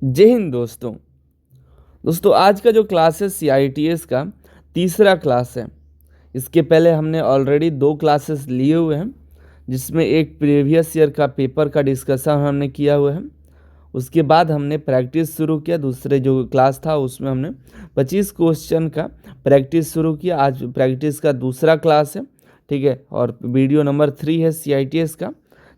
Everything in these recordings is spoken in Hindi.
जय हिंद दोस्तों। आज का जो क्लास है CITS का तीसरा क्लास है। इसके पहले हमने ऑलरेडी 2 क्लासेस लिए हुए हैं, जिसमें एक प्रीवियस ईयर का पेपर का डिस्कशन हमने किया हुआ है। उसके बाद हमने प्रैक्टिस शुरू किया। दूसरे जो क्लास था उसमें हमने 25 क्वेश्चन का प्रैक्टिस शुरू किया। आज प्रैक्टिस का दूसरा क्लास है, ठीक है। और वीडियो नंबर 3 है CITS का,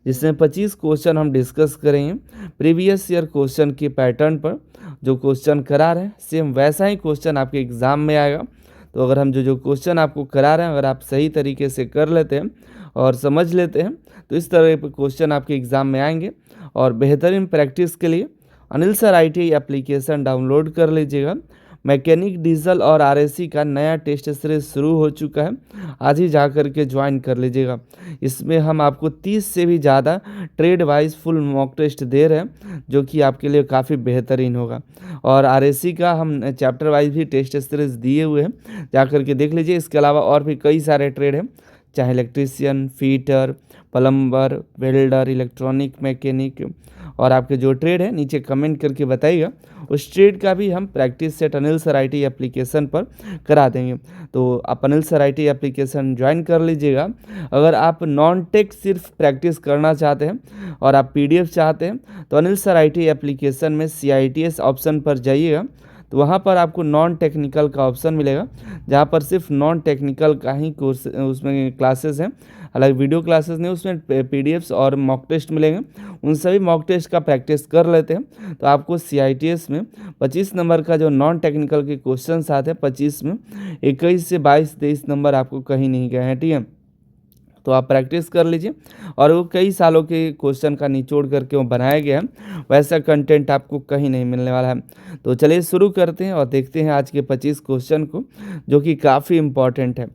जिसमें 25 क्वेश्चन हम डिस्कस करेंगे प्रीवियस ईयर क्वेश्चन के पैटर्न पर। जो क्वेश्चन करा रहे हैं सेम वैसा ही क्वेश्चन आपके एग्ज़ाम में आएगा। तो अगर हम जो क्वेश्चन आपको करा रहे हैं, अगर आप सही तरीके से कर लेते हैं और समझ लेते हैं, तो इस तरह के क्वेश्चन आपके एग्ज़ाम में आएंगे। और बेहतरीन प्रैक्टिस के लिए Anil sir ITI application download कर लीजिएगा। मैकेनिक डीजल और RAC का नया टेस्ट सीरीज शुरू हो चुका है, आज ही जा कर के ज्वाइन कर लीजिएगा। इसमें हम आपको 30 से भी ज़्यादा trade wise full mock test दे रहे हैं, जो कि आपके लिए काफ़ी बेहतरीन होगा। और RAC का हम चैप्टर वाइज भी टेस्ट सीरीज दिए हुए हैं, जा कर के देख लीजिए। इसके अलावा और भी कई सारे ट्रेड हैं, चाहे electrician, fitter, plumber, welder, electronic mechanic, और आपके जो ट्रेड है नीचे कमेंट करके बताइएगा। उस ट्रेड का भी हम practice set Anil sir ITI application पर करा देंगे। तो आप Anil sir ITI application join कर लीजिएगा। अगर आप नॉन टेक सिर्फ प्रैक्टिस करना चाहते हैं और आप PDF चाहते हैं, तो अनिल सर ITI एप्लीकेशन में CITS ऑप्शन पर जाइएगा। तो वहाँ पर आपको नॉन टेक्निकल का ऑप्शन मिलेगा, जहाँ पर सिर्फ नॉन टेक्निकल का ही कोर्स उसमें क्लासेस हैं। अलग वीडियो क्लासेस नहीं, उसमें PDFs और मॉक टेस्ट मिलेंगे। उन सभी मॉक टेस्ट का प्रैक्टिस कर लेते हैं, तो आपको CITS में 25 नंबर का जो नॉन टेक्निकल के क्वेश्चन आते हैं, 25 में 21 से 22 23 नंबर आपको कहीं नहीं गए हैं, ठीक है। तो आप प्रैक्टिस कर लीजिए। और वो कई सालों के क्वेश्चन का निचोड़ करके वो बनाया गया है, वैसा कंटेंट आपको कहीं नहीं मिलने वाला है। तो चलिए शुरू करते हैं और देखते हैं आज के 25 क्वेश्चन को, जो कि काफ़ी इम्पॉर्टेंट है।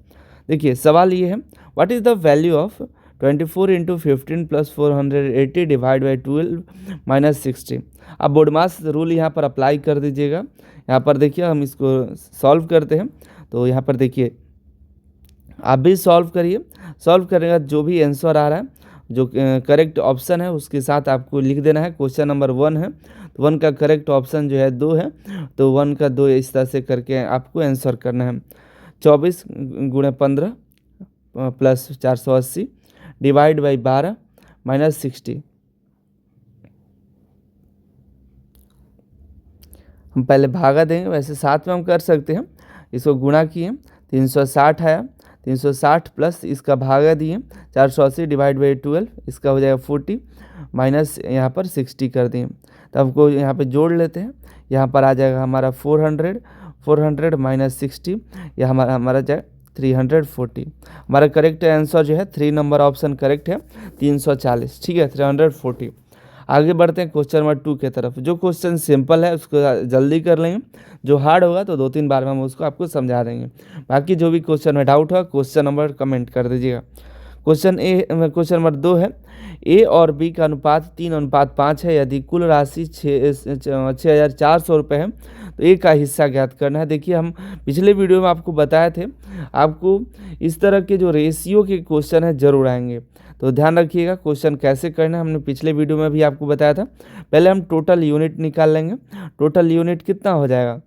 देखिए सवाल ये है, what is the value of 24 × 15 + 480 divide by 12 - 60। आप बोडमास रूल यहाँ पर अप्लाई कर दीजिएगा। यहाँ पर देखिए हम इसको सॉल्व करते हैं। तो यहाँ पर देखिए आप भी सॉल्व करिए। सॉल्व करने का जो भी आंसर आ रहा है, जो करेक्ट ऑप्शन है, उसके साथ आपको लिख देना है। क्वेश्चन नंबर 1 है, तो 1 का करेक्ट ऑप्शन जो है 2 है, तो 1 का 2 इस तरह से करके आपको आंसर करना है। 24 × 15 + 480 डिवाइड बाई 12 - 60। हम पहले भागा देंगे, वैसे साथ में हम कर सकते हैं। इसको गुणा किए 360 आया, 360 प्लस इसका भागा दिए 480 डिवाइड बाई 12, इसका हो जाएगा 40 माइनस यहाँ पर 60 कर दिए। तो हमको यहाँ पे जोड़ लेते हैं। यहाँ पर आ जाएगा हमारा 400 माइनस 60, यह हमारा जाएगा 340। हमारा करेक्ट आंसर जो है 3 नंबर ऑप्शन करेक्ट है, 340, ठीक है, 340। आगे बढ़ते हैं क्वेश्चन नंबर 2 की तरफ। जो क्वेश्चन सिंपल है उसको जल्दी कर लेंगे, जो हार्ड होगा तो 2-3 बार में हम उसको आपको समझा देंगे। बाकी जो भी क्वेश्चन में डाउट होगा क्वेश्चन नंबर कमेंट कर दीजिएगा। क्वेश्चन नंबर 2 है, A और B का अनुपात 3:5 है। यदि कुल राशि 6,400 रुपये है, तो A का हिस्सा ज्ञात करना है। देखिए हम पिछले वीडियो में आपको बताए थे, आपको इस तरह के जो रेशियो के क्वेश्चन है जरूर आएंगे। तो ध्यान रखिएगा क्वेश्चन कैसे करना है, हमने पिछले वीडियो में भी आपको बताया था। पहले हम टोटल यूनिट निकाल लेंगे। टोटल यूनिट कितना हो जाएगा,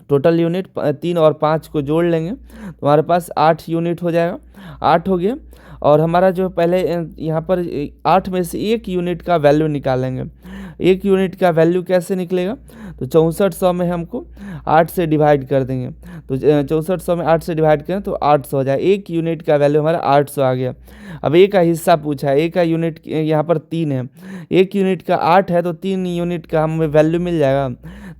टोटल यूनिट 3 और 5 को जोड़ लेंगे तो हमारे पास 8 यूनिट हो जाएगा। 8 हो गया। और हमारा जो पहले यहाँ पर 8 में से 1 यूनिट का वैल्यू निकालेंगे। 1 यूनिट का वैल्यू कैसे निकलेगा, तो 6400 में हमको 8 से डिवाइड कर देंगे। तो 6400 में 8 से डिवाइड करें तो 800 हो जाए। 1 यूनिट का वैल्यू हमारा 800 आ गया। अब A का हिस्सा पूछा है, A का यूनिट यहाँ पर 3 है, 1 यूनिट का 8 है, तो 3 यूनिट का हमें वैल्यू मिल जाएगा।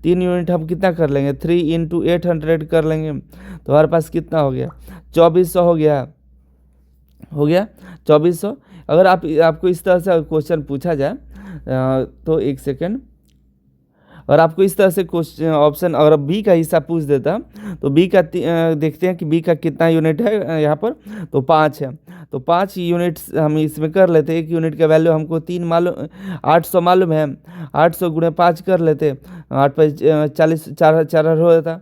3 यूनिट हम कितना कर लेंगे, 3 × 800 कर लेंगे, तो हमारे पास कितना हो गया, 2400 हो गया। 2400। अगर आपको इस तरह से क्वेश्चन पूछा जाए, तो एक सेकेंड, और आपको इस तरह से क्वेश्चन ऑप्शन अगर B का हिस्सा पूछ देता, तो B का देखते हैं कि B का कितना यूनिट है यहाँ पर, तो 5 है। तो 5 यूनिट हम इसमें कर लेते। 1 यूनिट का वैल्यू हमको 3 मालूम, 800 मालूम है, 800 × 5 कर लेते, 8 पर 40, 4 हो जाता,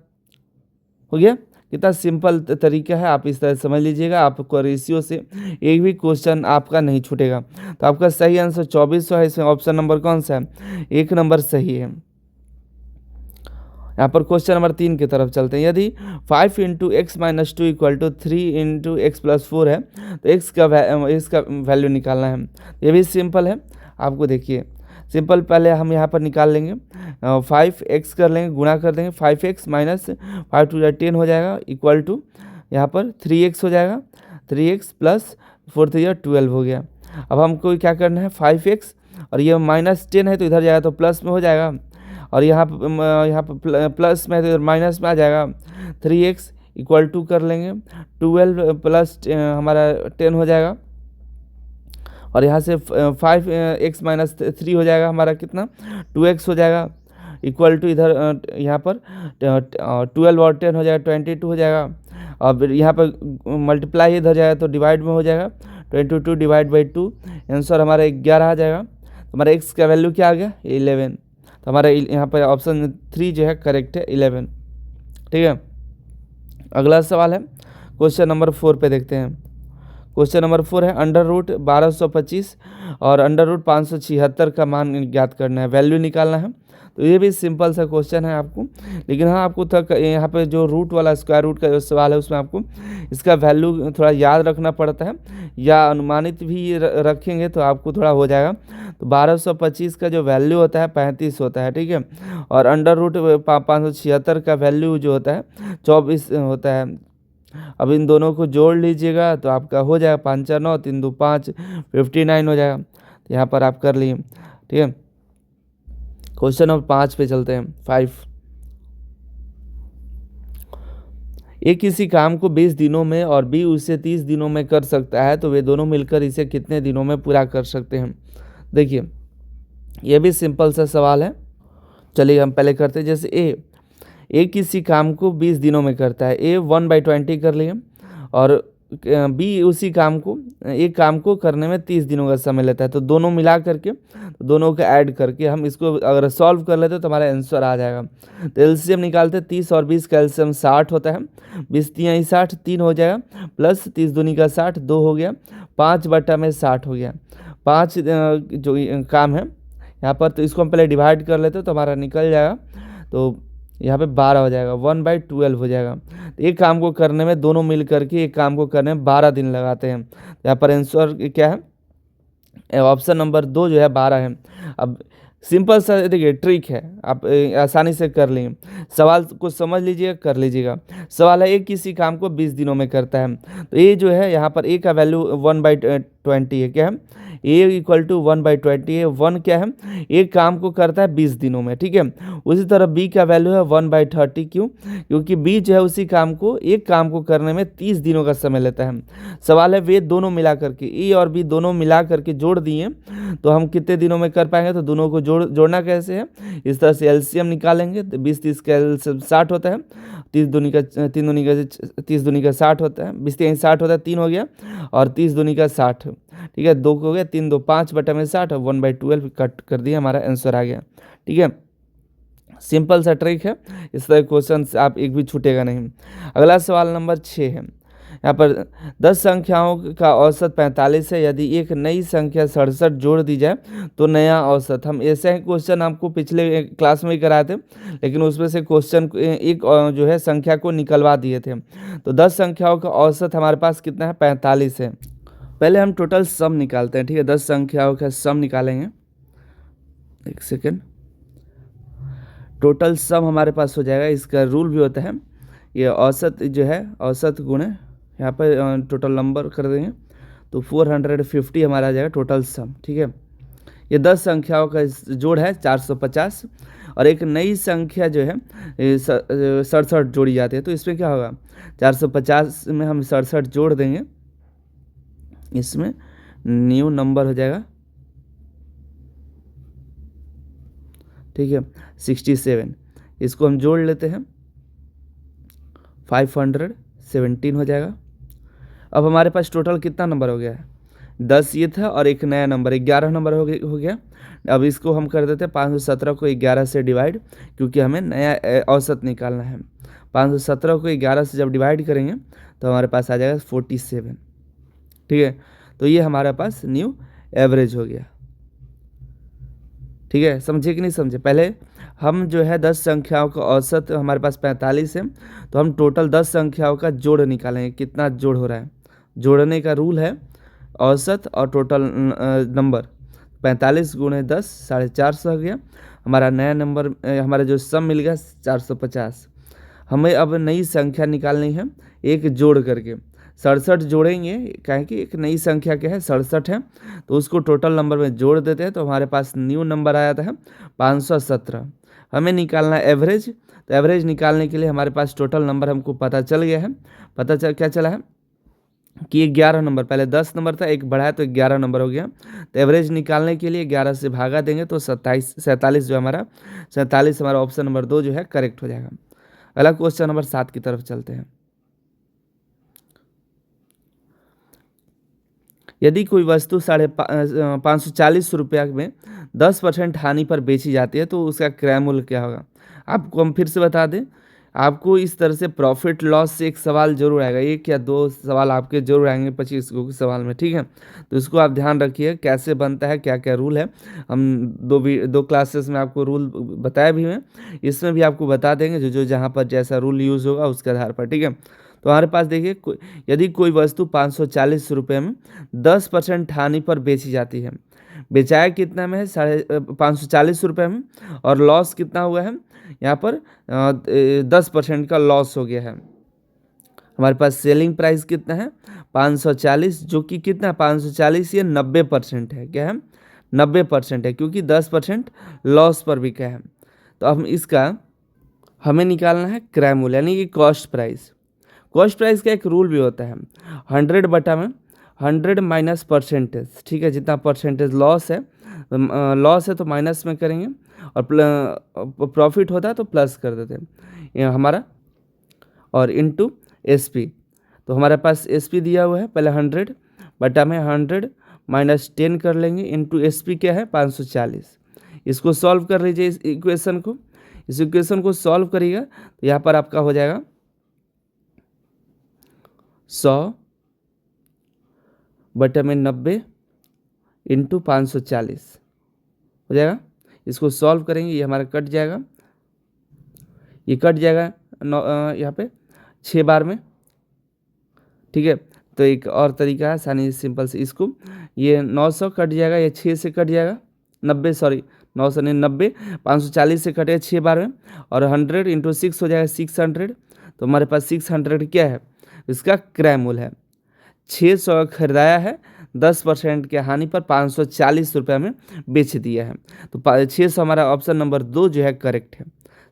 हो गया कितना सिंपल तरीका है, आप इस तरह समझ लीजिएगा, आपको रेशियो से एक भी क्वेश्चन आपका नहीं छूटेगा। तो आपका सही आंसर 2400 है। इसमें ऑप्शन नंबर कौन सा है? 1 नंबर सही है। यहाँ पर क्वेश्चन नंबर 3 की तरफ चलते हैं। यदि 5 into x minus 2 equal to 3 into x plus 4 है तो इसका वैल्यू निकालना है। ये भी सिंपल है, आपको देखिए सिंपल, पहले हम यहाँ पर निकाल लेंगे, 5x कर लेंगे, गुणा कर देंगे, 5x माइनस 5 टू 10 हो जाएगा, इक्वल टू यहाँ पर 3x हो जाएगा, 3x प्लस 4 3 12 हो गया। अब हमको क्या करना है, 5x और ये माइनस 10 है तो इधर जाएगा तो प्लस में हो जाएगा, और यहाँ पर प्लस में है तो इधर माइनस में आ जाएगा। 3x इक्वल टू कर लेंगे, 12 प्लस हमारा 10 हो जाएगा, और यहाँ से 5x माइनस 3 हो जाएगा हमारा कितना, 2x हो जाएगा, इक्वल टू इधर यहाँ पर 12 और 10 हो जाएगा, 22 हो जाएगा। और यहाँ पर मल्टीप्लाई इधर जाएगा तो डिवाइड में हो जाएगा, 22 डिवाइड बाई 2, आंसर हमारा 11 आ जाएगा। तो हमारा x का वैल्यू क्या आ गया, 11। तो हमारा यहाँ पर ऑप्शन 3 जो है करेक्ट है, 11। ठीक है, अगला सवाल है क्वेश्चन नंबर 4 पे देखते हैं। क्वेश्चन नंबर 4 है अंडर रूट 1225 और अंडर रूट 576 का मान ज्ञात करना है, वैल्यू निकालना है। तो ये भी सिंपल सा क्वेश्चन है आपको, लेकिन हाँ आपको थोड़ा यहाँ पे जो रूट वाला स्क्वायर रूट का जो सवाल है उसमें आपको इसका वैल्यू थोड़ा याद रखना पड़ता है, या अनुमानित भी रखेंगे तो आपको थोड़ा हो जाएगा। तो 1225 का जो वैल्यू होता है 35 होता है, ठीक है, और अंडर रूट 576 का वैल्यू जो होता है 24 होता है। अब इन दोनों को जोड़ लीजिएगा तो आपका हो जाएगा 5 4 9 3 2 5 59 हो जाएगा। तो यहाँ पर आप कर लिए, ठीक है। क्वेश्चन नंबर 5 पे चलते हैं। 5, ए किसी काम को 20 दिनों में और बी उसे 30 दिनों में कर सकता है, तो वे दोनों मिलकर इसे कितने दिनों में पूरा कर सकते हैं। देखिए ये भी सिंपल सा सवाल है, चलिए हम पहले करते हैं। जैसे ए किसी काम को 20 दिनों में करता है, ए 1/20 कर लिए, और बी उसी काम को एक काम को करने में 30 दिनों का समय लेता है। तो दोनों मिला करके, दोनों का ऐड करके हम इसको अगर सॉल्व कर लेते तो हमारा आंसर आ जाएगा। तो एलसीएम निकालते, 30 और 20 का एलसीएम 60 होता है, 20 3 60 3 हो जाएगा, प्लस 30 दूनी का 60 2 हो गया, 5/60 हो गया। 5 जो काम है यहाँ पर, तो इसको हम पहले डिवाइड कर लेते तो हमारा निकल जाएगा, तो यहाँ पे 12 हो जाएगा, 1/12 हो जाएगा। तो एक काम को करने में दोनों मिल करके एक काम को करने में 12 दिन लगाते हैं। यहाँ पर आंसर क्या है, ऑप्शन नंबर 2 जो है 12 है। अब सिंपल सा देखिए ट्रिक है, आप आसानी से कर लेंगे। सवाल को समझ लीजिएगा, कर लीजिएगा। सवाल है एक किसी काम को 20 दिनों में करता है, तो ये जो है यहाँ पर ए का वैल्यू 1/20 है, क्या है, ए इक्वल टू 1/20 है। 1 क्या है, एक काम को करता है 20 दिनों में, ठीक है। उसी तरह बी का वैल्यू है 1/30, क्यों, क्योंकि बी जो है उसी काम को एक काम को करने में 30 दिनों का समय लेता है। सवाल है वे दोनों मिला करके, ए और बी दोनों मिला करके जोड़ दिए तो हम कितने दिनों में कर पाएंगे। तो दोनों को जोड़ना कैसे है, इस तरह से एलसीएम निकालेंगे। तो 20 30 का एलसीएम 60 होता है, 30 दूनी का 60 होता है, 20 3 60 होता है, 3 हो गया, और 30 दूनी का 60, ठीक है, 2 हो गया, 3 2 5/60, 1/12 कट कर दिया, हमारा आंसर आ गया। ठीक है, सिंपल सा ट्रिक है, इस तरह क्वेश्चन आप एक भी छूटेगा नहीं। अगला सवाल नंबर 6 है। यहाँ पर 10 संख्याओं का औसत 45 है, यदि एक नई संख्या 67 जोड़ दी जाए तो नया औसत। हम ऐसे ही क्वेश्चन आपको पिछले क्लास में ही कराए थे, लेकिन उसमें से क्वेश्चन एक जो है संख्या को निकलवा दिए थे। तो 10 संख्याओं का औसत हमारे पास कितना है, 45 है। पहले हम टोटल सम निकालते हैं, ठीक है, 10 संख्याओं का सम निकालेंगे। एक सेकेंड, टोटल सम हमारे पास हो जाएगा, इसका रूल भी होता है, ये औसत जो है औसत गुणे यहाँ पर टोटल नंबर कर देंगे तो 450 हमारा आ जाएगा टोटल सम। ठीक है, ये 10 संख्याओं का जोड़ है 450, और एक नई संख्या जो है 67 जोड़ी जाती है। तो इसमें क्या होगा, 450 में हम 67 जोड़ देंगे, इसमें न्यू नंबर हो जाएगा, ठीक है, 67। इसको हम जोड़ लेते हैं, 517 हो जाएगा। अब हमारे पास टोटल कितना नंबर हो गया है, 10 ये था और एक नया नंबर 11 नंबर हो गया। अब इसको हम कर देते हैं 517 को 11 से डिवाइड, क्योंकि हमें नया औसत निकालना है। 517 को 11 से जब डिवाइड करेंगे तो हमारे पास आ जाएगा 47। ठीक है, तो ये हमारे पास न्यू एवरेज हो गया। ठीक है, समझे कि नहीं समझे? पहले हम जो है 10 संख्याओं का औसत हमारे पास 45 है, तो हम टोटल 10 संख्याओं का जोड़ निकालेंगे, कितना जोड़ हो रहा है। जोड़ने का रूल है औसत और टोटल नंबर। 45 गुणे 10 450 हो गया हमारा नया नंबर। हमारा जो सम मिल गया 450। हमें अब नई संख्या निकालनी है एक जोड़ करके। 67 जोड़ेंगे, कहें कि एक नई संख्या क्या है 67 है, तो उसको टोटल नंबर में जोड़ देते हैं तो हमारे पास न्यू नंबर आया था 517। हमें निकालना है एवरेज, तो एवरेज निकालने के लिए हमारे पास टोटल नंबर हमको पता चल गया है। क्या चला है कि 11 नंबर, पहले 10 नंबर था, एक बढ़ाया तो 11 नंबर हो गया। तो एवरेज निकालने के लिए 11 से भागा देंगे तो 47 जो हमारा 47 हमारा ऑप्शन नंबर 2 जो है करेक्ट हो जाएगा। अगला क्वेश्चन नंबर 7 की तरफ चलते हैं। यदि कोई वस्तु 540 रुपया में 10% हानि पर बेची जाती है तो उसका क्रय मूल्य क्या होगा? आपको हम फिर से बता दें, आपको इस तरह से प्रॉफिट लॉस से एक सवाल जरूर आएगा, एक या दो सवाल आपके जरूर आएंगे 25 के सवाल में। ठीक है, तो इसको आप ध्यान रखिए कैसे बनता है, क्या क्या रूल है। हम दो क्लासेस में आपको रूल बताए भी हैं, इसमें भी आपको बता देंगे जो जहाँ पर जैसा रूल यूज़ होगा उसके आधार पर। ठीक है, तो हमारे पास देखिए, यदि कोई वस्तु 540 रुपये में 10% हानि पर बेची जाती है, बेचाया कितना में है 540 रुपये में, और लॉस कितना हुआ है यहाँ पर 10% का लॉस हो गया है। हमारे पास सेलिंग प्राइस कितना है 540, जो कि कितना 540 ये 90% है। क्या है 90% है, क्योंकि 10% लॉस पर बिका है। तो अब इसका हमें निकालना है क्रय मूल्य, यानी कि कॉस्ट प्राइस। कॉस्ट प्राइस का एक रूल भी होता है 100 बटा में 100 माइनस परसेंटेज। ठीक है, जितना परसेंटेज लॉस है तो माइनस में करेंगे, और प्रॉफिट होता है तो प्लस कर देते हैं ये हमारा, और इनटू एसपी। तो हमारे पास एसपी दिया हुआ है, पहले 100 बटा में 100 माइनस 10 कर लेंगे, इनटू एसपी क्या है 540। इसको सॉल्व कर लीजिए, इस इक्वेशन को सॉल्व करिएगा तो यहाँ पर आपका हो जाएगा 100 बटा में 90 इंटू 540 हो जाएगा। इसको सॉल्व करेंगे, ये हमारा कट जाएगा, ये कट जाएगा यहाँ पे 6 बार में। ठीक है, तो एक और तरीका है आसानी सिंपल से, इसको ये 900 कट जाएगा, ये 6 से कट जाएगा 90, सॉरी 900 नहीं 90, 540 से कटेगा 6 बार में, और 100 इंटू 6 हो जाएगा 600। तो हमारे पास 600 क्या है, इसका क्रय मूल्य है। 600 खरीदाया है, 10% के हानि पर 540 रुपये में बेच दिया है, तो 600 हमारा ऑप्शन नंबर 2 जो है करेक्ट है।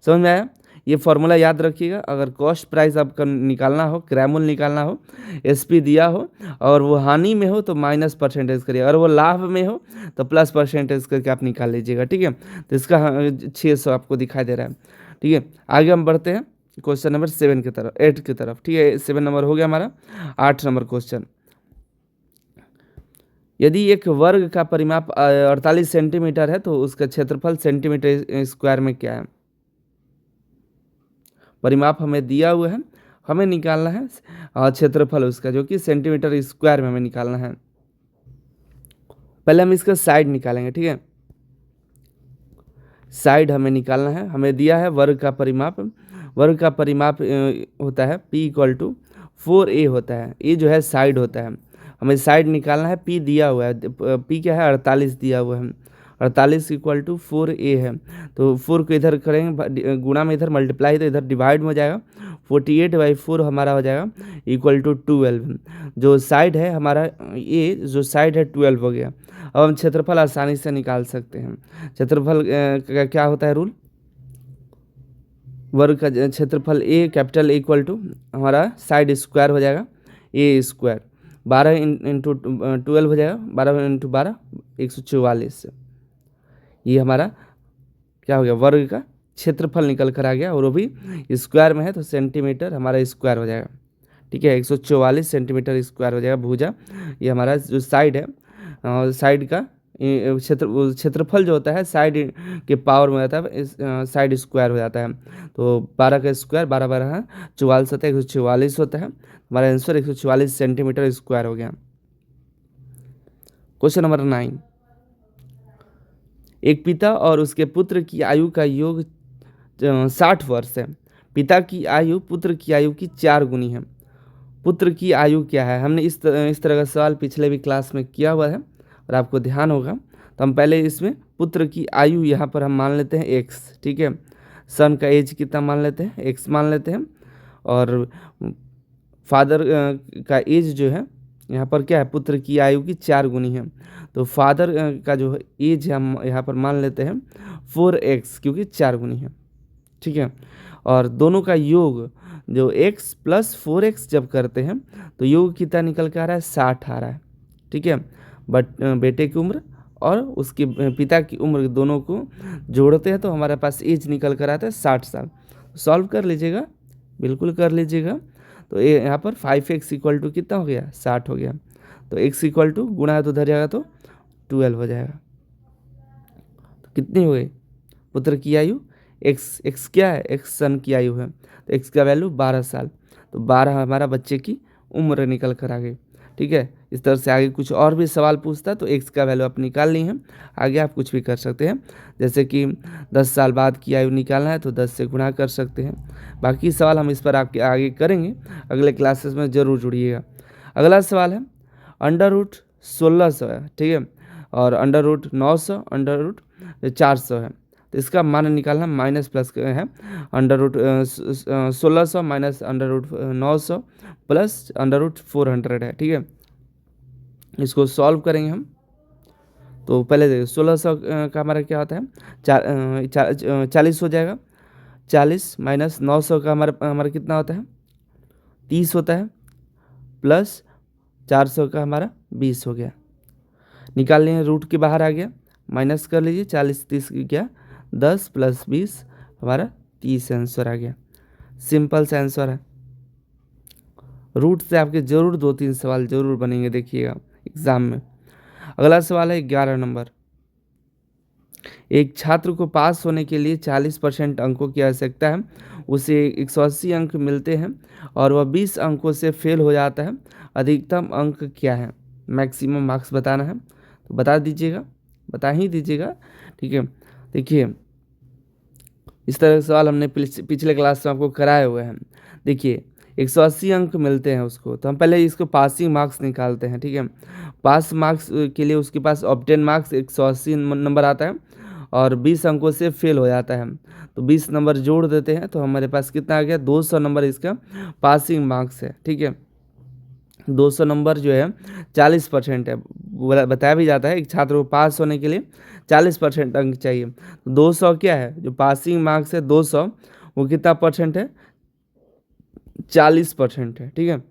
समझ में आया? ये फॉर्मूला याद रखिएगा, अगर कॉस्ट प्राइस आपका निकालना हो, क्रय मूल्य निकालना हो, एसपी दिया हो और वो हानि में हो तो माइनस परसेंटेज करिए, अगर वो लाभ में हो तो प्लस परसेंटेज करके आप निकाल लीजिएगा। ठीक है, तो इसका 600 आपको दिखाई दे रहा है। ठीक है, आगे हम बढ़ते हैं क्वेश्चन नंबर 8 की तरफ। ठीक है, 7 नंबर हो गया हमारा। 8 नंबर क्वेश्चन, यदि एक वर्ग का परिमाप 48 सेंटीमीटर है तो उसका क्षेत्रफल सेंटीमीटर स्क्वायर में क्या है? परिमाप हमें दिया हुआ है, हमें निकालना है क्षेत्रफल उसका, जो कि सेंटीमीटर स्क्वायर में हमें निकालना है। पहले हम इसका साइड निकालेंगे। ठीक है, साइड हमें निकालना है, हमें दिया है वर्ग का परिमाप। वर्ग का परिमाप होता है P = 4a होता है, ये जो है साइड होता है। हमें साइड निकालना है, P दिया हुआ है, P क्या है 48 दिया हुआ है, 48 = 4a है। तो 4 को इधर करेंगे गुणा में, इधर मल्टीप्लाई तो इधर डिवाइड में हो जाएगा, 48/4 हमारा हो जाएगा = 12। जो साइड है हमारा, ये जो साइड है 12 हो गया। अब हम क्षेत्रफल आसानी से निकाल सकते हैं। क्षेत्रफल का क्या होता है रूल, वर्ग का क्षेत्रफल A कैपिटल A = हमारा साइड स्क्वायर हो जाएगा A², 12 इंटू 12 हो जाएगा, 12 इंटू 12 144। ये हमारा क्या हो गया, वर्ग का क्षेत्रफल निकल कर आ गया, और वो भी स्क्वायर में है तो सेंटीमीटर हमारा स्क्वायर हो जाएगा। ठीक है। 144 सेंटीमीटर स्क्वायर हो जाएगा भुजा। ये हमारा जो साइड है, साइड का क्षेत्रफल जो होता है साइड के पावर में होता है, इस साइड स्क्वायर हो जाता है। तो 12 का स्क्वायर 12 12 44 होता है, 144 होता है। हमारा आंसर 144 सेंटीमीटर स्क्वायर हो गया। क्वेश्चन नंबर 9, एक पिता और उसके पुत्र की आयु का योग 60 वर्ष है। पिता की आयु पुत्र की आयु की 4 गुनी है। पुत्र की आयु क्या है? हमने इस तरह का सवाल पिछले भी क्लास में किया हुआ है और आपको ध्यान होगा। तो हम पहले इसमें पुत्र की आयु यहाँ पर हम मान लेते हैं x, ठीक है। सन का एज कितना मान लेते हैं? x मान लेते हैं। और फादर का एज जो है यहाँ पर क्या है? पुत्र की आयु की 4 गुनी है। तो फादर का जो एज है हम यहाँ पर मान लेते हैं 4x, क्योंकि 4 गुनी है, ठीक है। और दोनों का योग जो x प्लस 4x जब करते हैं तो योग कितना निकल के आ रहा है? 60 आ रहा है, ठीक है। बट बेटे की उम्र और उसके पिता की उम्र दोनों को जोड़ते हैं तो हमारे पास एज निकल कर आता है 60 साल। सॉल्व कर लीजिएगा, बिल्कुल कर लीजिएगा। तो ये यहाँ पर 5x इक्वल टू कितना हो गया? 60 हो गया। तो x इक्वल टू गुणा है तो उधर जाएगा तो 12 हो जाएगा। तो कितनी हो गई? पुत्र की आयु x क्या है? x सन की आयु है, तो x का वैल्यू 12 साल। तो 12 हमारा बच्चे की उम्र निकल कर आ गई, ठीक है। इस तरह से आगे कुछ और भी सवाल पूछता तो x का वैल्यू आप निकाल ली है। आगे आप कुछ भी कर सकते हैं, जैसे कि 10 साल बाद की आयु निकालना है तो 10 से गुणा कर सकते हैं। बाकी सवाल हम इस पर आपके आगे करेंगे, अगले क्लासेस में ज़रूर जुड़िएगा। अगला सवाल है अंडर रूट 1600 है, ठीक है। और अंडर रूट 900, अंडर रूट 400 है। तो इसका मान निकालना माइनस प्लस है। Under root 1600 minus under root 900 plus under root 400 है, ठीक है। इसको सॉल्व करेंगे हम। तो पहले देखिए 1600 का हमारा क्या होता है? 40 हो जाएगा। 40 माइनस 900 का हमारा कितना होता है? 30 होता है। प्लस 400 का हमारा 20 हो गया। निकाल लिए, रूट के बाहर आ गया, माइनस कर लीजिए। 40 30 क्या? 10 प्लस 20 हमारा 30 आंसर आ गया। सिंपल सा आंसर है। रूट से आपके जरूर 2-3 सवाल जरूर बनेंगे, देखिएगा एग्जाम में। अगला सवाल है 11 नंबर। एक छात्र को पास होने के लिए 40% अंकों की आवश्यकता है। उसे 180 अंक मिलते हैं और वह 20 अंकों से फेल हो जाता है। अधिकतम अंक क्या है? मैक्सिमम मार्क्स बताना है, तो बता दीजिएगा, बता ही दीजिएगा, ठीक है। देखिए इस तरह के सवाल हमने पिछले क्लास में आपको कराए हुए हैं। देखिए 180 अंक मिलते हैं उसको, तो हम पहले इसको पासिंग मार्क्स निकालते हैं, ठीक है। पास मार्क्स के लिए उसके पास ऑब्टेन मार्क्स 180 नंबर आता है और 20 अंकों से फेल हो जाता है। तो 20 नंबर जोड़ देते हैं तो हमारे पास कितना आ गया? 200 नंबर इसका पासिंग मार्क्स है, ठीक है। 200 नंबर जो है 40% है। बताया भी जाता है एक छात्र को पास होने के लिए 40% अंक चाहिए। 200 क्या है? जो पासिंग मार्क्स है 200, वो कितना परसेंट है? 40% है, ठीक है।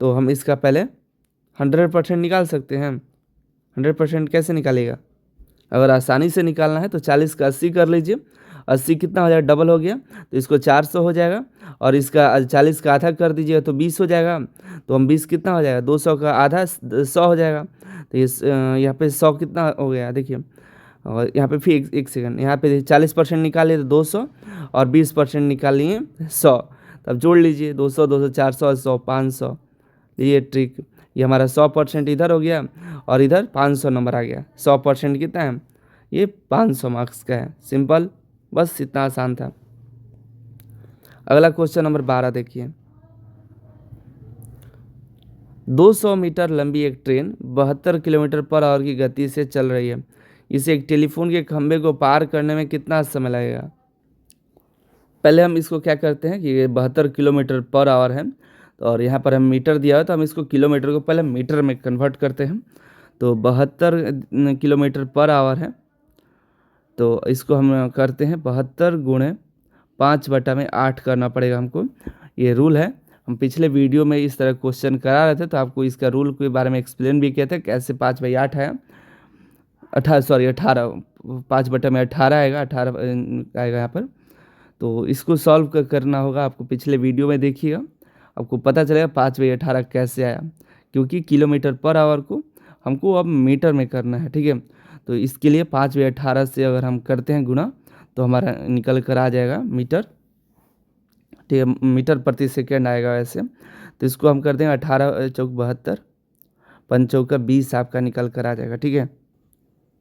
तो हम इसका पहले 100% निकाल सकते हैं। 100% कैसे निकालेगा? अगर आसानी से निकालना है तो 40 का 80 कर लीजिए। 80 कितना हो जाएगा? डबल हो गया, तो इसको 400 हो जाएगा। और इसका 40 का आधा कर दीजिएगा तो 20 हो जाएगा। तो हम 20 कितना हो जाएगा? 200 का आधा 100 हो जाएगा। तो यहाँ पे 100 कितना हो गया? देखिए, और यहाँ पे फिर एक सेकंड, यहाँ पे 40% निकालिए तो 200 और 20% निकालिए 100। तब जोड़ लीजिए 200 200 400 100 500। ये ट्रिक, ये हमारा 100% इधर हो गया और इधर 500 नंबर आ गया। 100% कितना है? ये 500 मार्क्स का है। सिंपल, बस इतना आसान था। अगला क्वेश्चन नंबर 12 देखिए। 200 मीटर लंबी एक ट्रेन 72 किलोमीटर पर आवर की गति से चल रही है। इसे एक टेलीफोन के खंभे को पार करने में कितना समय लगेगा? पहले हम इसको क्या करते हैं कि ये 72 किलोमीटर पर आवर है, और यहाँ पर हम मीटर दिया है तो हम इसको किलोमीटर को पहले मीटर में कन्वर्ट करते हैं। तो 72 किलोमीटर पर आवर है, तो इसको हम करते हैं 72 गुणे 5/8 करना पड़ेगा हमको। ये रूल है, हम पिछले वीडियो में इस तरह क्वेश्चन करा रहे थे तो आपको इसका रूल के बारे में एक्सप्लेन भी किया था कैसे 5/8 है। 18 5/18 आएगा, 18 आएगा यहाँ पर। तो इसको सॉल्व करना होगा आपको, पिछले वीडियो में देखिएगा। आपको पता चलेगा 5/18 कैसे आया, क्योंकि किलोमीटर पर आवर को हमको अब मीटर में करना है, ठीक है। तो इसके लिए 5/18 से अगर हम करते हैं गुना तो हमारा निकल कर आ जाएगा मीटर, ठीक है, मीटर प्रति सेकेंड आएगा वैसे। तो इसको हम कर देंगे 18 चौक 72, 5 चौका 20 आपका निकल कर आ जाएगा, ठीक है।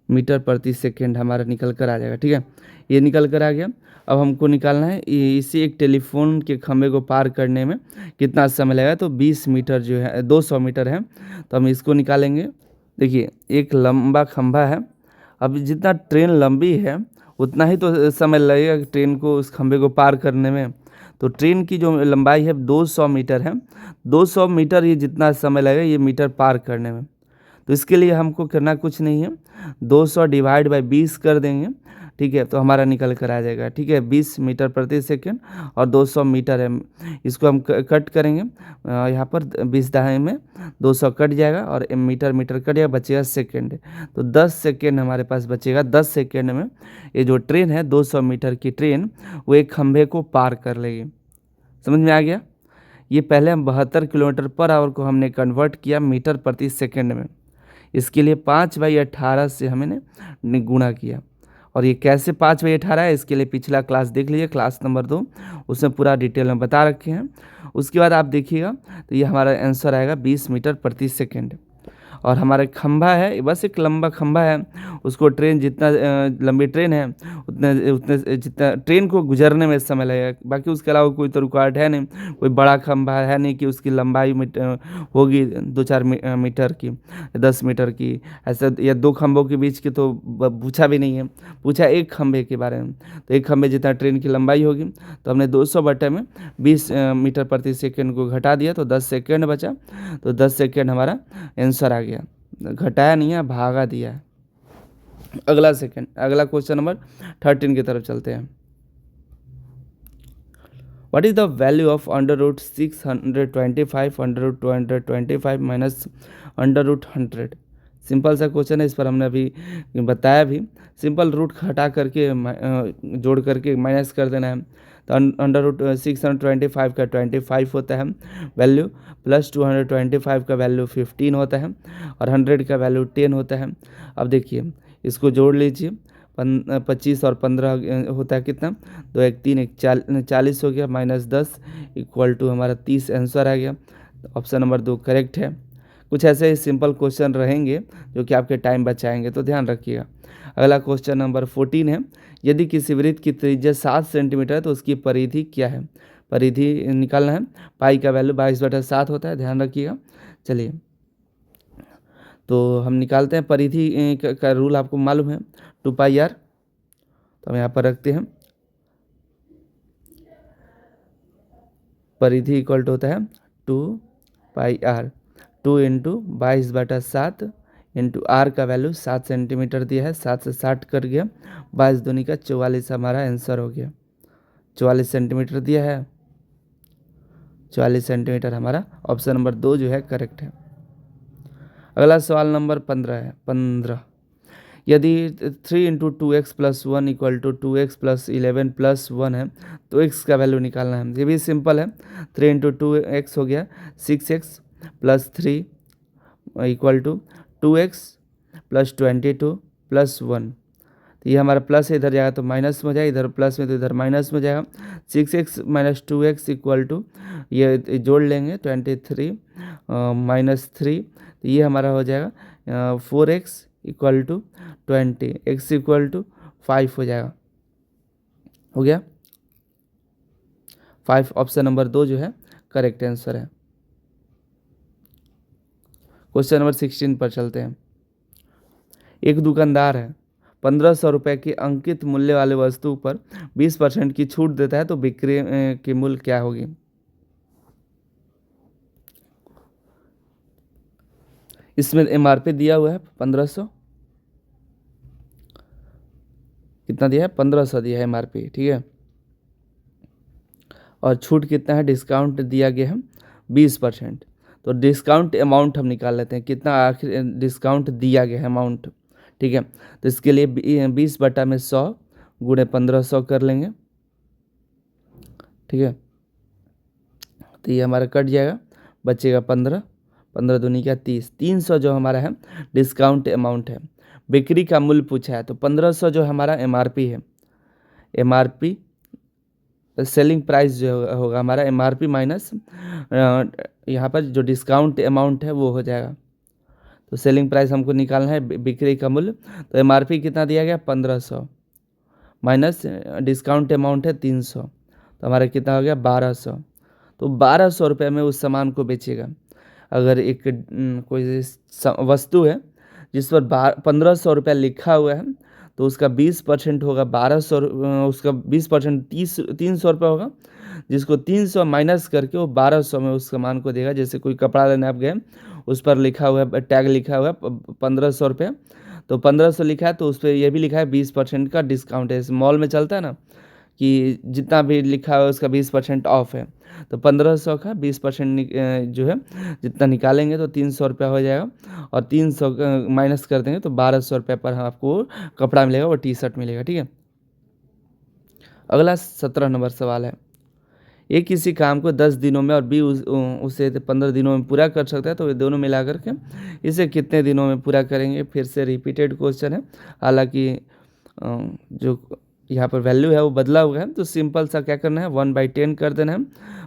मीटर प्रति सेकेंड हमारा निकल कर आ जाएगा, ठीक है। ये निकल कर आ गया। अब हमको निकालना है इसी एक टेलीफोन के खंभे को पार करने में कितना समय लगेगा। तो 20 मीटर जो है 200 मीटर है, तो हम इसको निकालेंगे। देखिए एक लंबा खंभा है, अब जितना ट्रेन लंबी है उतना ही तो समय लगेगा ट्रेन को उस खंभे को पार करने में। तो ट्रेन की जो लंबाई है 200 मीटर है, 200 मीटर ये जितना समय लगेगा ये मीटर पार करने में। तो इसके लिए हमको करना कुछ नहीं है, 200 डिवाइड बाई 20 कर देंगे, ठीक है। तो हमारा निकल कर आ जाएगा, ठीक है, 20 मीटर प्रति सेकंड और 200 मीटर है। इसको हम कट करेंगे, यहाँ पर 20 दहाई में 200 कट जाएगा और मीटर मीटर कट जाएगा, बचेगा सेकंड। तो 10 सेकंड हमारे पास बचेगा। 10 सेकंड में ये जो ट्रेन है 200 मीटर की ट्रेन वो एक खंभे को पार कर लेगी। समझ में आ गया। ये पहले हम 72 किलोमीटर पर आवर को हमने कन्वर्ट किया मीटर प्रति सेकंड में। इसके लिए 5/18 से हमने गुणा किया। और ये कैसे 5/18 है, इसके लिए पिछला क्लास देख लीजिए, क्लास नंबर 2, उसमें पूरा डिटेल में बता रखे हैं। उसके बाद आप देखिएगा तो ये हमारा आंसर आएगा 20 मीटर प्रति सेकंड। और हमारा खंभा है, बस एक लंबा खंभा है, उसको ट्रेन जितना लंबी ट्रेन है उतने उतने जितना ट्रेन को गुजरने में समय लगेगा। बाकी उसके अलावा कोई तो रुकावट है नहीं, कोई बड़ा खंभा है नहीं कि उसकी लंबाई होगी 2-4 मीटर की, 10 मीटर की, ऐसा। या 2 खंभों के बीच की तो पूछा भी नहीं है, पूछा एक खंभे के बारे में। तो एक खंभे जितना ट्रेन की लंबाई होगी, तो हमने 200 बटे में 20 मीटर प्रति सेकेंड को घटा दिया, तो 10 सेकेंड बचा। तो 10 सेकेंड हमारा आंसर आ गया, घटाया नहीं है, भागा दिया है। अगला क्वेश्चन नंबर 13 की तरफ चलते हैं। What is the value of √625 √225 minus √100? Simple सा क्वेश्चन है, इस पर हमने अभी बताया भी। सिंपल रूट हटा करके जोड़ करके माइनस कर देना है। तो √625 का 25 होता है वैल्यू, प्लस 225 का वैल्यू 15 होता है, और 100 का वैल्यू 10 होता है। अब देखिए इसको जोड़ लीजिए, 25 और 15 होता है कितना, 2 1 3 1 40 हो गया, -10 इक्वल टू हमारा 30 आंसर आ गया। ऑप्शन नंबर 2 करेक्ट है। कुछ ऐसे ही सिंपल क्वेश्चन रहेंगे जो कि आपके टाइम बचाएंगे, तो ध्यान रखिएगा। अगला क्वेश्चन नंबर 14 है, यदि किसी वृत्त की त्रिज्या 7 सेंटीमीटर है तो उसकी परिधि क्या है? परिधि निकालना है। पाई का वैल्यू 22/7 होता है, ध्यान रखिएगा। चलिए तो हम निकालते हैं। परिधि का रूल आपको मालूम है, 2πr। तो हम यहाँ पर रखते हैं, परिधि इक्वल टू होता है 2πr, 2 × 22/7 इंटू आर का वैल्यू 7 सेंटीमीटर दिया है, 7 से 60 कर गया, 22 दूनी का 44 हमारा आंसर हो गया। 44 सेंटीमीटर दिया है, 44 सेंटीमीटर हमारा ऑप्शन नंबर 2 जो है करेक्ट है। अगला सवाल नंबर 15 है। 15, यदि 3 × 2x + 1 = 2x + 11 + 1 है तो x का वैल्यू निकालना है। ये भी सिंपल है। 3 × 2x हो गया 6x + 3 = 2x + 22 + 1। तो ये हमारा प्लस है, इधर जाएगा तो माइनस में जाएगा, इधर प्लस में तो इधर माइनस में जाएगा। 6x - 2x = ये जोड़ लेंगे 23 - 3, तो ये हमारा हो जाएगा 4x = 20, x = 5 हो जाएगा। हो गया 5, ऑप्शन नंबर 2 जो है करेक्ट आंसर है। क्वेश्चन नंबर 16 पर चलते हैं। एक दुकानदार है, 1500 रुपये की अंकित मूल्य वाले वस्तु पर 20% की छूट देता है, तो बिक्री की मूल्य क्या होगी? इसमें MRP दिया हुआ है 1500, कितना दिया है? 1500 दिया है MRP, ठीक है। और छूट कितना है? डिस्काउंट दिया गया है 20%। तो डिस्काउंट अमाउंट हम निकाल लेते हैं, कितना आखिर डिस्काउंट दिया गया है अमाउंट, ठीक है। तो इसके लिए 20/100 × 1500 कर लेंगे, ठीक है। तो ये हमारा कट जाएगा, बचेगा 15, 15 दूनी का 30, 300 जो हमारा है डिस्काउंट अमाउंट है। बिक्री का मूल्य पूछा है तो 1500 जो हमारा एमआरपी है, एमआरपी सेलिंग प्राइस जो होगा हमारा एमआरपी माइनस यहाँ पर जो डिस्काउंट अमाउंट है वो हो जाएगा। तो सेलिंग प्राइस हमको निकालना है, बिक्री का मूल्य, तो एमआरपी कितना दिया गया 1500 माइनस डिस्काउंट अमाउंट है 300, तो हमारा कितना हो गया 1200। तो 1200 रुपये में उस सामान को बेचेगा। अगर एक कोई वस्तु है जिस पर 1500 रुपया लिखा हुआ है तो उसका 20% होगा 1200, उसका 20% 300 रुपये होगा, जिसको 300 माइनस करके वो 1200 में उस सामान को देगा। जैसे कोई कपड़ा लेने आप गए, उस पर लिखा हुआ है, टैग लिखा हुआ है 1500 रुपये, तो 1500 लिखा है तो उस पर यह भी लिखा है 20% का डिस्काउंट है। मॉल में चलता है ना कि जितना भी लिखा हुआ है उसका 20% ऑफ है, तो 1500 का 20% जो है जितना निकालेंगे तो 300 रुपया हो जाएगा, और 300 माइनस कर देंगे तो 1200 रुपये पर आपको कपड़ा मिलेगा, वो टी शर्ट मिलेगा। ठीक है, अगला 17 नंबर सवाल है, ए किसी काम को 10 दिनों में और बी उसे 15 दिनों में पूरा कर सकता है, तो ये दोनों मिला करके इसे कितने दिनों में पूरा करेंगे। फिर से रिपीटेड क्वेश्चन है, हालांकि जो यहाँ पर वैल्यू है वो बदला हुआ है, तो सिंपल सा क्या करना है 1/10 कर देना है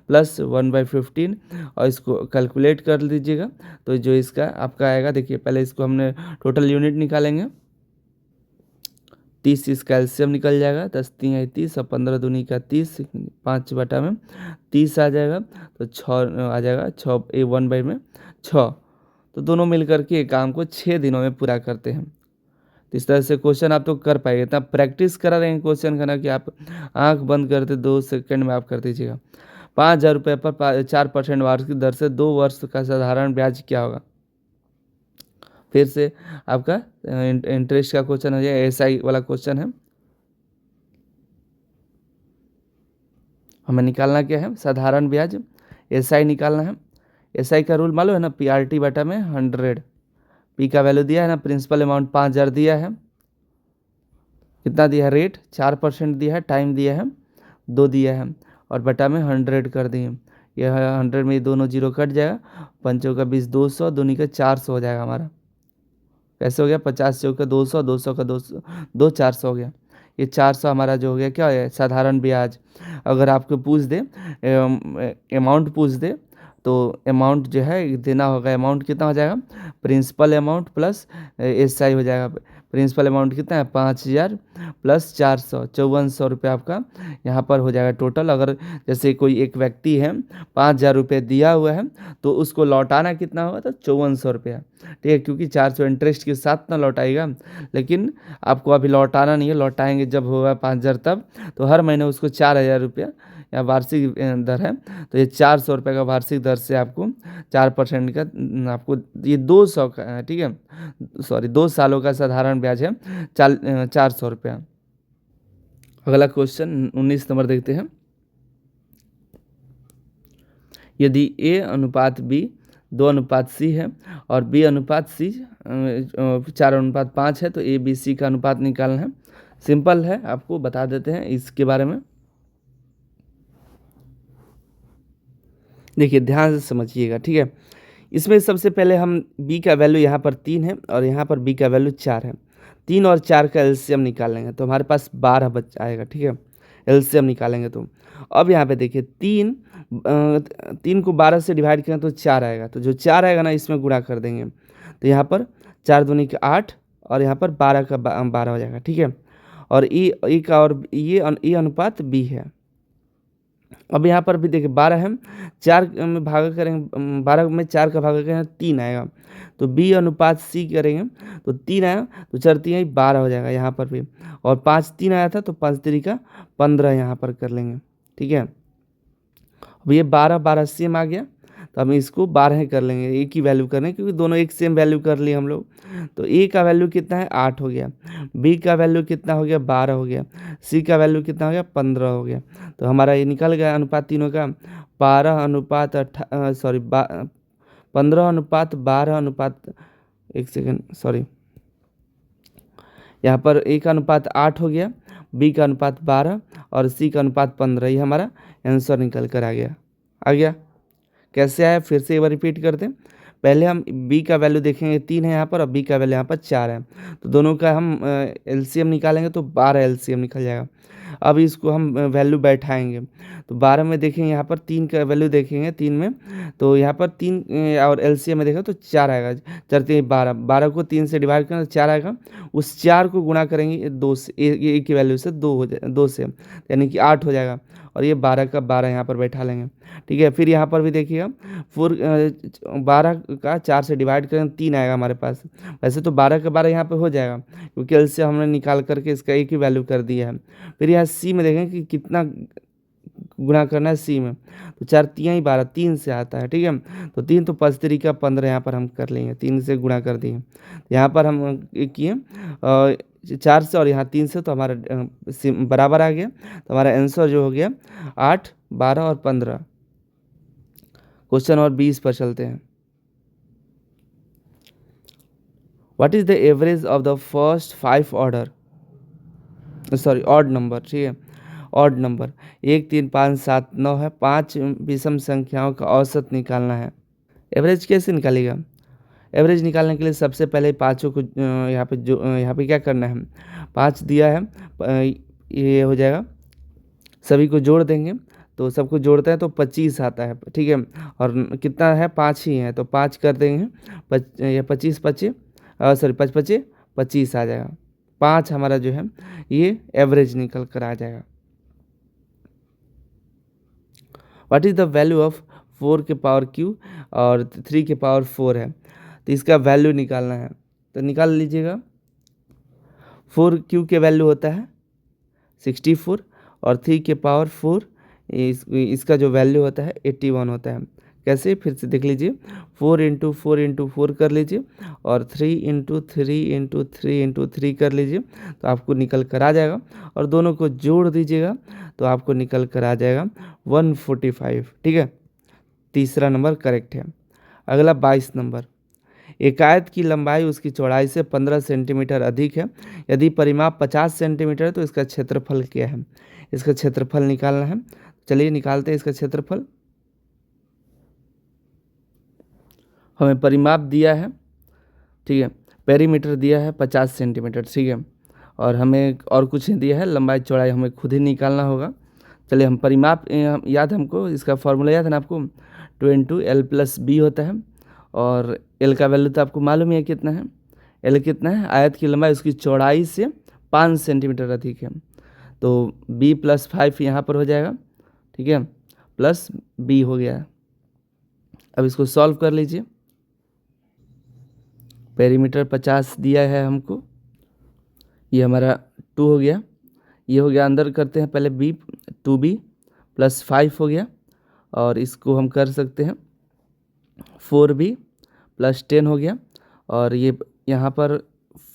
प्लस 1/15 और इसको कैलकुलेट कर लीजिएगा। तो जो इसका आपका आएगा, देखिए पहले इसको हमने टोटल यूनिट निकालेंगे, 30 इसका एलसीएम निकल जाएगा, 10 3 है 30 और 15 दूनी का 30, 5 बटा में 30 आ जाएगा, तो 6 आ जाएगा, 6 1 में 6। तो दोनों मिल करके एक काम को 6 दिनों में पूरा करते हैं। तो इस तरह से क्वेश्चन आप तो कर पाएंगे, इतना प्रैक्टिस करा रहेंगे क्वेश्चन का ना कि आप आंख बंद करते 2 सेकंड में आप कर दीजिएगा। 5000 रुपये पर 4% वार्षिक दर से 2 वर्ष का साधारण ब्याज क्या होगा। फिर से आपका इंटरेस्ट का क्वेश्चन है, एसआई वाला क्वेश्चन है। हमें निकालना क्या है, साधारण ब्याज, एसआई निकालना है। एसआई का रूल मालूम है ना, पीआरटी बटा में 100, पी का वैल्यू दिया है ना, प्रिंसिपल अमाउंट 5000 दिया है, कितना दिया है रेट 4% दिया है, टाइम दिया है 2 दिया है, और बटा में 100 कर दिए। यह 100 में दोनों जीरो कट जाएगा, 5 का 20 200, दूनी का 400 हो जाएगा हमारा। कैसे हो गया, 50 चौका 200, 200 का 200 2 400 हो गया। ये 400 हमारा जो हो गया क्या है, साधारण ब्याज। अगर आपको पूछ दे अमाउंट पूछ दे तो अमाउंट जो है देना होगा, अमाउंट कितना हो जाएगा, प्रिंसिपल अमाउंट प्लस एसआई हो जाएगा। प्रिंसिपल अमाउंट कितना है 5000 प्लस 400, 5400 रुपये आपका यहाँ पर हो जाएगा टोटल। अगर जैसे कोई एक व्यक्ति है 5000 रुपये दिया हुआ है तो उसको लौटाना कितना होगा, तो 5400 रुपया। ठीक है, क्योंकि 400 इंटरेस्ट के साथ ना लौटाएगा, लेकिन आपको अभी लौटाना नहीं है, लौटाएंगे जब होगा 5000 तब। तो हर महीने उसको 4000 रुपया या वार्षिक दर है, तो ये 400 रुपये का वार्षिक दर से आपको 4% का आपको ये 200 का है। ठीक है, सॉरी 2 सालों का साधारण ब्याज है 400 रुपया। अगला क्वेश्चन 19 नंबर देखते हैं, यदि ए अनुपात बी 2:c है और बी अनुपात सी 4:5 है, तो ए बी सी का अनुपात निकालना है। सिंपल है, आपको बता देते हैं इसके बारे में। देखिए ध्यान से समझिएगा, ठीक है। इसमें सबसे पहले हम b का वैल्यू यहाँ पर 3 है और यहाँ पर b का वैल्यू 4 है, 3 और 4 का एलसीएम निकालेंगे तो हमारे पास 12 बच आएगा। ठीक है, एलसीएम निकालेंगे तो अब यहाँ पे देखिए 3 को 12 से डिवाइड करें तो 4 आएगा, तो जो 4 आएगा ना इसमें गुणा कर देंगे, तो यहाँ पर 4 दूनी का 8 और यहाँ पर 12 का 12 हो जाएगा। ठीक है, और ई का और ये अनुपात b है। अब यहाँ पर भी देखिए 12 है, 4 में भागा करेंगे, 12 में 4 का भागा करेंगे 3 आएगा, तो b अनुपात c करेंगे तो 3 आया, तो 4 3 12 हो जाएगा यहाँ पर भी, और 5 3 आया था तो 5 3 का 15 यहाँ पर कर लेंगे। ठीक है, अब ये 12 12 सेम आ गया, तो हम इसको 12 कर लेंगे, एक ही वैल्यू करें क्योंकि दोनों एक सेम वैल्यू कर लिए हम लोग। तो ए का वैल्यू कितना है 8 हो गया, बी का वैल्यू कितना हो गया 12 हो गया, सी का वैल्यू कितना हो गया 15 हो गया। तो हमारा ये निकल गया अनुपात तीनों का 15:12 एक सेकेंड सॉरी, यहाँ पर ए का अनुपात 8 हो गया, बी का अनुपात 12 और सी का अनुपात 15। ये हमारा आंसर निकल कर आ गया। कैसे आया फिर से एक बार रिपीट करते हैं। पहले हम बी का वैल्यू देखेंगे 3 है यहाँ पर और बी का वैल्यू यहाँ पर 4 है, तो दोनों का हम एलसीएम निकालेंगे तो 12 एलसीएम निकल जाएगा। अब इसको हम वैल्यू बैठाएंगे तो 12 में देखेंगे यहाँ पर 3 का वैल्यू देखेंगे 3 में, तो यहाँ पर 3 और एलसीएम में देखा तो 4 आएगा। 4 3 12, 12 को 3 से डिवाइड करें तो 4 आएगा। उस 4 को गुणा करेंगे 2 से, ए की वैल्यू से 2 हो जाए 2 से, यानी कि 8 हो जाएगा। और ये 12 का 12 यहाँ पर बैठा लेंगे। ठीक है, फिर यहाँ पर भी देखिएगा 12 का 4 से डिवाइड करें 3 आएगा हमारे पास। वैसे तो 12 का 12 यहाँ पे हो जाएगा क्योंकि एल से हमने निकाल करके इसका एक ही वैल्यू कर दिया है। फिर यहाँ सी में देखें कि कितना गुणा करना है सी में, तो 4 3 ही 12, 3 से आता है। ठीक है, तो 3 तो 5 3 15 यहाँ पर हम कर लेंगे, 3 से गुणा कर दिए। यहाँ पर हम किए 4 से और यहाँ 3 से, तो हमारा बराबर आ गया। तो हमारा आंसर जो हो गया 8 12 और 15। क्वेश्चन नंबर 20 पर चलते हैं। What is the average of the first 5 order, sorry odd number. ठीक है, ऑड नंबर 1 3 5 7 9 है। 5 विषम संख्याओं का औसत निकालना है। एवरेज कैसे निकालेगा? एवरेज निकालने के लिए सबसे पहले पाँचों को यहाँ पे क्या करना है, 5 दिया है, ये हो जाएगा, सभी को जोड़ देंगे तो सबको जोड़ते हैं तो 25 आता है। ठीक है, और कितना है, 5 ही है तो 5 कर देंगे, 25 25 सॉरी 5 25 25 आ जाएगा। 5 हमारा जो है ये एवरेज निकल कर आ जाएगा। What is the value of 4 के पावर क्यू और 3 के पावर 4 है, तो इसका वैल्यू निकालना है। तो निकाल लीजिएगा। 4 क्यू के वैल्यू होता है 64 और 3 के पावर 4 इसका जो वैल्यू होता है 81 होता है। कैसे, फिर से देख लीजिए, 4 × 4 × 4 कर लीजिए और 3 × 3 × 3 × 3 कर लीजिए, तो आपको निकल कर आ जाएगा। और दोनों को जोड़ दीजिएगा तो आपको निकल कर आ जाएगा 145। ठीक है, तीसरा नंबर करेक्ट है। अगला 22 नंबर। एक आयत की लंबाई उसकी चौड़ाई से 15 सेंटीमीटर अधिक है। यदि परिमाप 50 सेंटीमीटर है तो इसका क्षेत्रफल क्या है? इसका क्षेत्रफल निकालना है। चलिए निकालते हैं इसका क्षेत्रफल। हमें परिमाप दिया है, ठीक है, पेरीमीटर दिया है 50 सेंटीमीटर। ठीक है, और हमें और कुछ नहीं दिया है, लंबाई चौड़ाई हमें खुद ही निकालना होगा। चलिए हम परिमाप याद, हमको इसका फॉर्मूला याद है ना आपको, 2 × L + B होता है। और L का वैल्यू तो आपको मालूम ही है कितना है। L कितना है, आयत की लंबाई उसकी चौड़ाई से 5 सेंटीमीटर अधिक है, तो B + 5 यहाँ पर हो जाएगा। ठीक है, प्लस B हो गया। अब इसको सॉल्व कर लीजिए। पेरीमीटर 50 दिया है हमको, ये हमारा 2 हो गया, ये हो गया। अंदर करते हैं पहले B, 2B + 5 हो गया, और इसको हम कर सकते हैं 4B + 10 हो गया। और ये यहाँ पर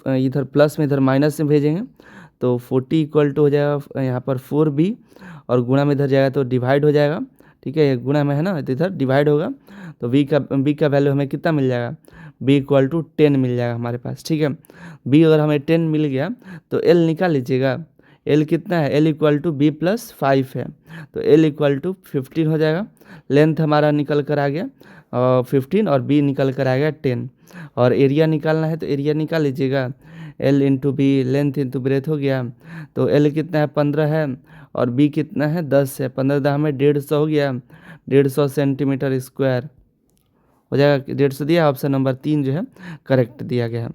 इधर प्लस में इधर माइनस में भेजेंगे तो 40 = हो जाएगा यहाँ पर 4B, और गुणा में इधर जाएगा तो डिवाइड हो जाएगा। ठीक है, ये गुणा में है ना, तो इधर डिवाइड होगा तो B का वैल्यू हमें कितना मिल जाएगा, B = 10 मिल जाएगा हमारे पास। ठीक है, B अगर हमें 10 मिल गया तो L निकाल लीजिएगा। L कितना है, L = B + 5 है, तो L = 15 हो जाएगा। लेंथ हमारा निकल कर आ गया 15 और B निकल कर आ गया 10। और एरिया निकालना है तो एरिया निकाल लीजिएगा, L × B, लेंथ × ब्रेथ हो गया। तो L कितना है, 15 है, और B कितना है, 10 है। 15 10 में 150 हो गया, 150 सेंटीमीटर स्क्वायर हो जाएगा। 150 दिया, ऑप्शन नंबर 3 जो है करेक्ट दिया गया है।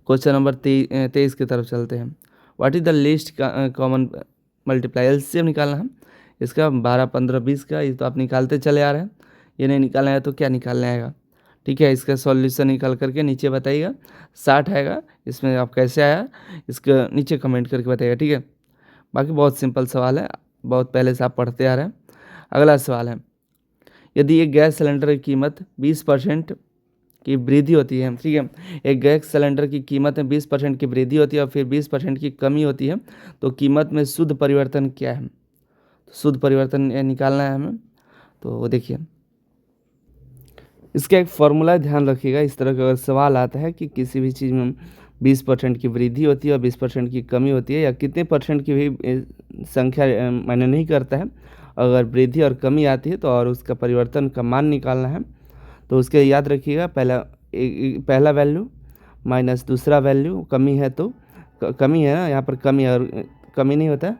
क्वेश्चन नंबर 23 की तरफ चलते हैं। What is the least common multiply, LCM निकालना है इसका 12 15 20 का। ये तो आप निकालते चले आ रहे हैं, ये नहीं निकालना है तो क्या निकालने आएगा। ठीक है, इसका सॉल्यूशन निकाल करके नीचे बताइएगा। 60 आएगा, इसमें आप कैसे आया इसका नीचे कमेंट करके बताइएगा। ठीक है, बाकी बहुत सिंपल सवाल है, बहुत पहले से आप पढ़ते आ रहे हैं। अगला सवाल है, यदि एक गैस सिलेंडर की कीमत 20% की वृद्धि होती है, ठीक है, एक गैस सिलेंडर की कीमत में 20% की वृद्धि होती है और फिर 20% की कमी होती है, तो कीमत में शुद्ध परिवर्तन क्या है? तो शुद्ध परिवर्तन निकालना है हमें। तो वो देखिए, इसका एक फॉर्मूला ध्यान रखिएगा। इस तरह का अगर सवाल आता है कि किसी भी चीज़ में 20% की वृद्धि होती है और 20% की कमी होती है, या कितने % की भी संख्या मायने नहीं करता है, अगर वृद्धि और कमी आती है तो और उसका परिवर्तन का मान निकालना है। तो उसके याद रखिएगा, पहला वैल्यू माइनस दूसरा वैल्यू, कमी है तो कमी है ना, यहाँ पर कमी और कमी नहीं होता है,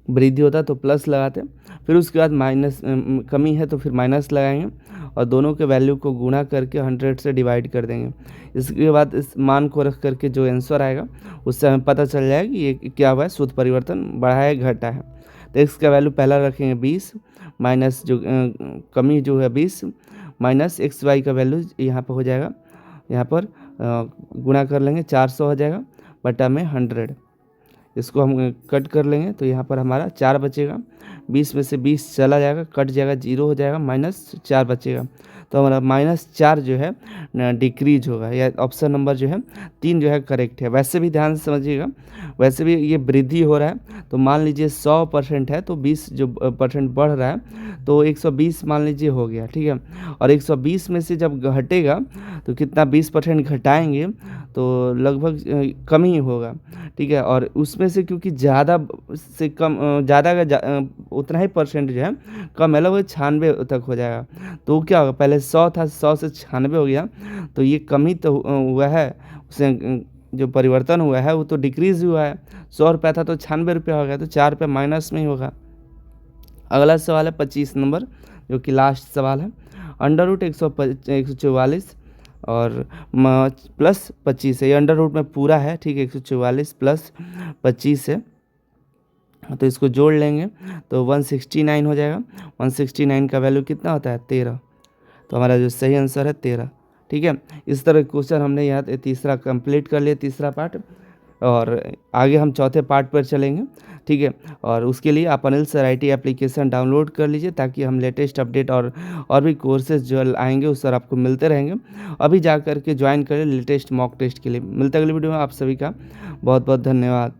वृद्धि होता है तो प्लस लगाते हैं। फिर उसके बाद माइनस, कमी है तो फिर माइनस लगाएंगे और दोनों के वैल्यू को गुणा करके 100 से डिवाइड कर देंगे। इसके बाद इस मान को रख करके जो आंसर आएगा उससे हमें पता चल जाएगा कि ये क्या हुआ है, शुद्ध परिवर्तन बढ़ा है घटा है। तो एक्स का वैल्यू पहला रखेंगे 20 माइनस जो कमी जो है 20 माइनस एक्स वाई का वैल्यू यहाँ पर हो जाएगा, यहाँ पर गुणा कर लेंगे 400 हो जाएगा बटा में 100। इसको हम कट कर लेंगे तो यहाँ पर हमारा 4 बचेगा, 20 में से 20 चला जाएगा, कट जाएगा, 0 हो जाएगा, -4 बचेगा। तो हमारा -4 जो है डिक्रीज होगा, या ऑप्शन नंबर जो है 3 जो है करेक्ट है। वैसे भी ध्यान से समझिएगा, वैसे भी ये वृद्धि हो रहा है तो मान लीजिए 100% है तो 20 जो % बढ़ रहा है तो 120 मान लीजिए हो गया, ठीक है। और 120 में से जब घटेगा तो कितना 20% घटाएंगे तो लगभग कम ही होगा, ठीक है। और उसमें से क्योंकि ज़्यादा से कम, ज़्यादा का उतना ही % जो है कम है, लगभग 96 तक हो जाएगा। तो क्या होगा, पहले 100 था, 100 से 96 हो गया तो ये कमी तो हुआ है, उसे जो परिवर्तन हुआ है वो तो डिक्रीज हुआ है। 100 रुपया था तो 96 रुपया हो गया, तो 4 रुपया माइनस में ही होगा। अगला सवाल है 25 नंबर, जो कि लास्ट सवाल है। अंडर रूट 144 और प्लस 25 है, ये अंडर रूट में पूरा है, ठीक है। 144 प्लस 25 है तो इसको जोड़ लेंगे तो 169 हो जाएगा। 169 का वैल्यू कितना होता है, 13। तो हमारा जो सही आंसर है 13, ठीक है। इस तरह क्वेश्चन हमने यहाँ तीसरा कंप्लीट कर लिया, तीसरा पार्ट, और आगे हम चौथे पार्ट पर चलेंगे, ठीक है। और उसके लिए आप Anil sir IT application download कर लीजिए ताकि हम लेटेस्ट अपडेट और भी कोर्सेज जो आएंगे उस सर आपको मिलते रहेंगे। अभी जा कर के ज्वाइन करें लेटेस्ट मॉक टेस्ट के लिए। मिलते अगली वीडियो में, आप सभी का बहुत बहुत धन्यवाद।